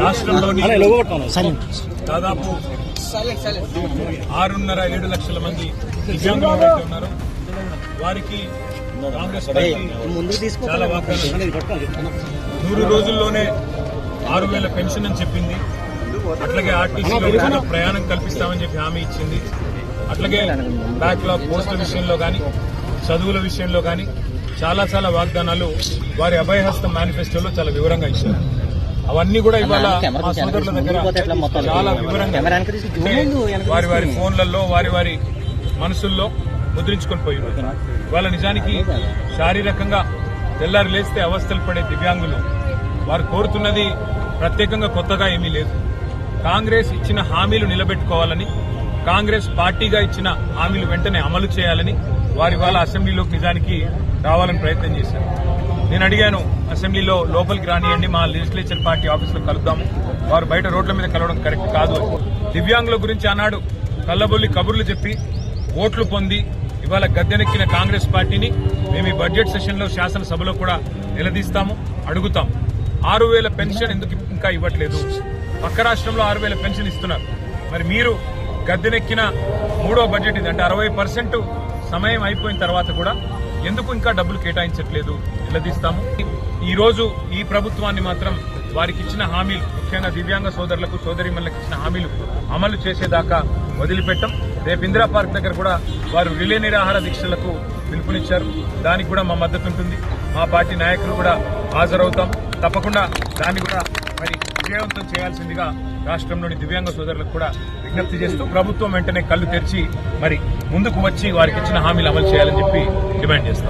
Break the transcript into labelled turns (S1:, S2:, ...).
S1: రాష్ట్రంలోని దాదాపు 6.5-7 లక్షల మంది దివ్యాంగులు ఎవరైతే ఉన్నారో వారికి కాంగ్రెస్ పార్టీ చాలా వాగ్దానాలు 100 రోజుల్లోనే 6,000 పెన్షన్ అని చెప్పింది. అట్లాగే ఆర్టీసీలో ప్రయాణం కల్పిస్తామని చెప్పి హామీ ఇచ్చింది. అట్లాగే బ్యాక్లాగ్ పోస్టుల విషయంలో కానీ చదువుల విషయంలో కానీ చాలా వాగ్దానాలు వారి అభయహస్తం మేనిఫెస్టోలో చాలా వివరంగా ఇచ్చారు. అవన్నీ కూడా ఇవాళ మా సోదరుల దగ్గర చాలా వివరంగా వారి ఫోన్లలో వారి మనసుల్లో ముద్రించుకొని పోయి ఇవాళ నిజానికి శారీరకంగా తెల్లారి లేస్తే అవస్థలు పడే దివ్యాంగులు వారు కోరుతున్నది ప్రత్యేకంగా కొత్తగా ఏమీ లేదు. కాంగ్రెస్ ఇచ్చిన హామీలు నిలబెట్టుకోవాలని, కాంగ్రెస్ పార్టీగా ఇచ్చిన హామీలు వెంటనే అమలు చేయాలని వారి వాళ్ళ అసెంబ్లీలోకి నిజానికి రావాలని ప్రయత్నం చేశారు. నేను అడిగాను, అసెంబ్లీలో లోపలికి రానియండి, మా లెజిస్లేచర్ పార్టీ ఆఫీసులో కలుద్దాము, వారు బయట రోడ్ల మీద కలవడం కరెక్ట్ కాదు. దివ్యాంగుల గురించి ఆనాడు కల్లబొల్లి కబుర్లు చెప్పి ఓట్లు పొంది ఇవాళ గద్దెనెక్కిన కాంగ్రెస్ పార్టీని మేము ఈ బడ్జెట్ సెషన్లో శాసనసభలో కూడా నిలదీస్తాము, అడుగుతాం. 6,000 పెన్షన్ ఎందుకు ఇంకా ఇవ్వట్లేదు? పక్క రాష్ట్రంలో 6,000 పెన్షన్ ఇస్తున్నారు. మరి మీరు గద్దెనెక్కిన 3వ బడ్జెట్ ఇది, అంటే 60% సమయం అయిపోయిన తర్వాత కూడా ఎందుకు ఇంకా డబ్బులు కేటాయించట్లేదు? నిలదీస్తాము. ఈ రోజు ఈ ప్రభుత్వాన్ని మాత్రం వారికి ఇచ్చిన హామీలు, ముఖ్యంగా దివ్యాంగ సోదరులకు సోదరీమణులకు ఇచ్చిన హామీలు అమలు చేసేదాకా వదిలిపెట్టం. రేపు ఇందిరా పార్క్ దగ్గర కూడా వారు రిలే నిరాహార దీక్షలకు పిలుపునిచ్చారు. దానికి కూడా మా మద్దతు ఉంటుంది. మా పార్టీ నాయకులు కూడా హాజరవుతాం. తప్పకుండా దాన్ని కూడా మరి విజయవంతం చేయాల్సిందిగా రాష్ట్రంలోని దివ్యాంగ సోదరులకు కూడా విజ్ఞప్తి చేస్తూ ప్రభుత్వం వెంటనే కళ్లు తెరిచి మరి ముందుకు వచ్చి వారికి ఇచ్చిన హామీలు అమలు చేయాలని చెప్పి డిమాండ్ చేస్తాం.